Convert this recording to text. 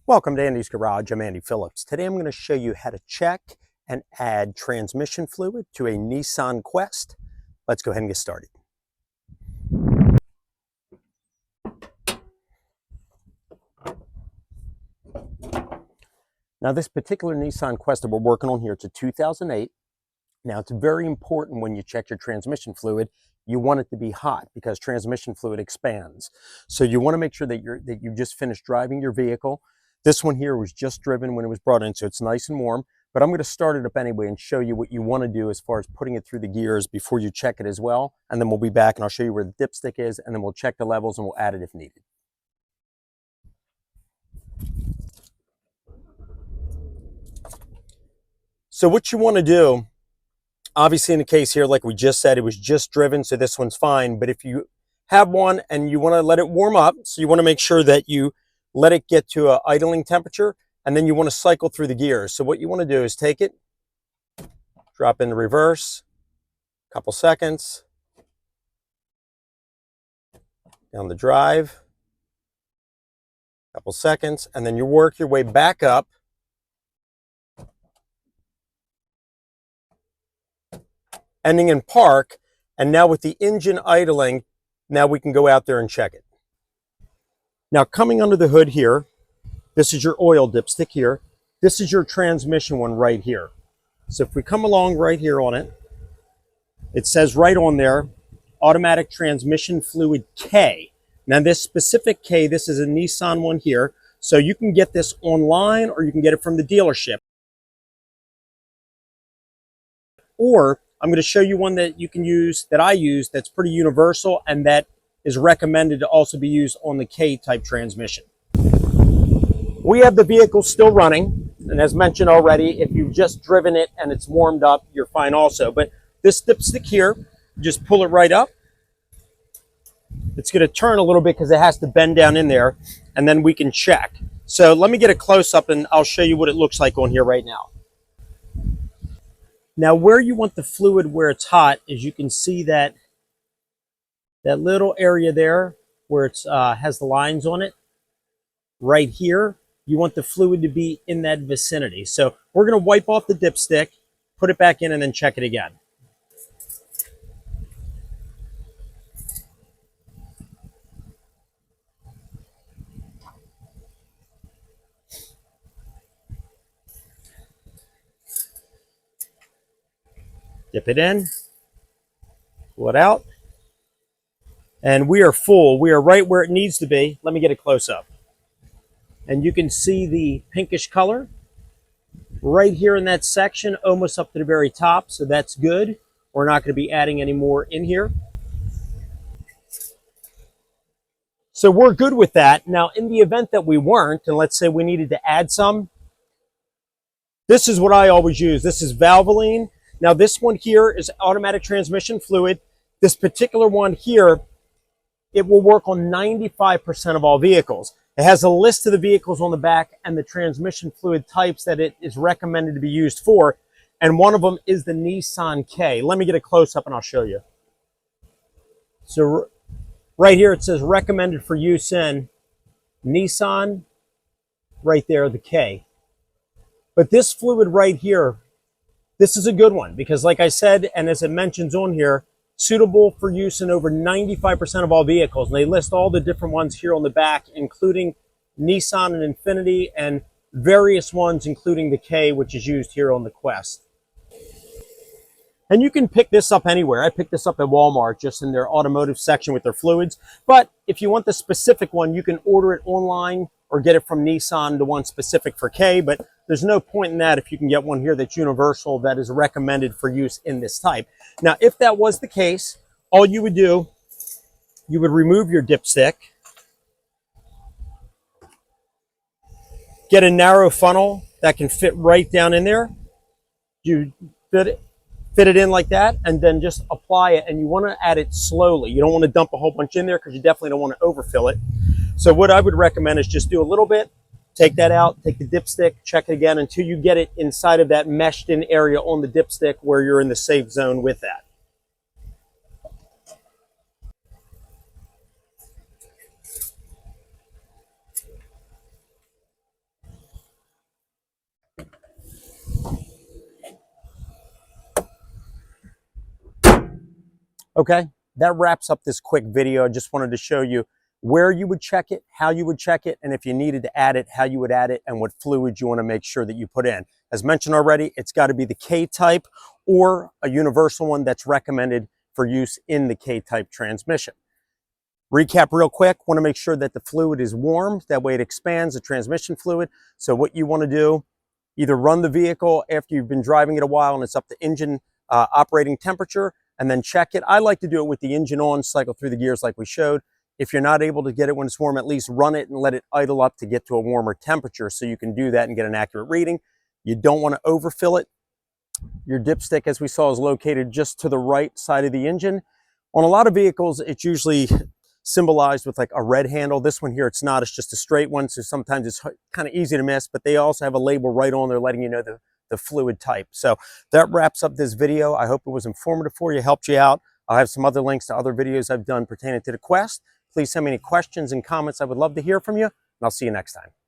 Welcome to Andy's Garage. I'm Andy Phillips. Today I'm going to show you how to check and add transmission fluid to a Nissan Quest. Let's go ahead and get started. Now this particular Nissan Quest that we're working on here, it's a 2008. Now it's very important when you check your transmission fluid, you want it to be hot because transmission fluid expands. So you want to make sure that you've just finished driving your vehicle. This one here was just driven when it was brought in, so it's nice and warm, but I'm going to start it up anyway and show you what you want to do as far as putting it through the gears before you check it as well. And then we'll be back and I'll show you where the dipstick is, and then we'll check the levels and we'll add it if needed. So what you want to do, obviously in the case here, like we just said, it was just driven, so this one's fine. But if you have one and you want to let it warm up, so you want to make sure that you let it get to an idling temperature, and then you want to cycle through the gears. So what you want to do is take it, drop in the reverse, a couple seconds, down the drive, a couple seconds, and then you work your way back up, ending in park. And now with the engine idling, now we can go out there and check it. Now coming under the hood here, this is your oil dipstick here. This is your transmission one right here. So if we come along right here on it, it says right on there, automatic transmission fluid K. Now this specific K, this is a Nissan one here. So you can get this online or you can get it from the dealership. Or I'm going to show you one that you can use, that I use, that's pretty universal and that is recommended to also be used on the K-type transmission. We have the vehicle still running, and as mentioned already, if you've just driven it and it's warmed up, you're fine also. But this dipstick here, just pull it right up. It's going to turn a little bit because it has to bend down in there, and then we can check. So let me get a close-up and I'll show you what it looks like on here right now. Now where you want the fluid where it's hot is you can see that little area there where it's has the lines on it. Right here, you want the fluid to be in that vicinity. So we're going to wipe off the dipstick, put it back in, and then check it again. Dip it in, pull it out, and we are full. We are right where it needs to be. Let me get a close-up. And you can see the pinkish color right here in that section, almost up to the very top, so that's good. We're not going to be adding any more in here. So we're good with that. Now, in the event that we weren't, and let's say we needed to add some, this is what I always use. This is Valvoline. Now, this one here is automatic transmission fluid. This particular one here, it will work on 95% of all vehicles. It has a list of the vehicles on the back and the transmission fluid types that it is recommended to be used for. And one of them is the Nissan K. Let me get a close-up and I'll show you. So right here it says recommended for use in Nissan, right there, the K. But this fluid right here, this is a good one because like I said, and as it mentions on here, suitable for use in over 95% of all vehicles. And they list all the different ones here on the back, including Nissan and Infiniti, and various ones, including the K, which is used here on the Quest. And you can pick this up anywhere. I picked this up at Walmart, just in their automotive section with their fluids. But if you want the specific one, you can order it online or get it from Nissan, the one specific for K. But there's no point in that if you can get one here that's universal, that is recommended for use in this type. Now, if that was the case, all you would do, you would remove your dipstick, get a narrow funnel that can fit right down in there. You fit it in like that, and then just apply it. And you want to add it slowly. You don't want to dump a whole bunch in there because you definitely don't want to overfill it. So what I would recommend is just do a little bit, take that out, take the dipstick, check it again until you get it inside of that meshed in area on the dipstick where you're in the safe zone with that. Okay, that wraps up this quick video. I just wanted to show you where you would check it, how you would check it, and if you needed to add it, how you would add it, and what fluid you want to make sure that you put in. As mentioned already, it's got to be the K type or a universal one that's recommended for use in the K type transmission. Recap real quick, want to make sure that the fluid is warm, that way it expands the transmission fluid. So what you want to do, either run the vehicle after you've been driving it a while and it's up to engine operating temperature, and then check it. I like to do it with the engine on, cycle through the gears like we showed. If you're not able to get it when it's warm, at least run it and let it idle up to get to a warmer temperature so you can do that and get an accurate reading. You don't want to overfill it. Your dipstick, as we saw, is located just to the right side of the engine. On a lot of vehicles, it's usually symbolized with like a red handle. This one here, it's not, it's just a straight one. So sometimes it's kind of easy to miss, but they also have a label right on there letting you know the fluid type. So that wraps up this video. I hope it was informative for you, helped you out. I'll have some other links to other videos I've done pertaining to the Quest. Please send me any questions and comments. I would love to hear from you, and I'll see you next time.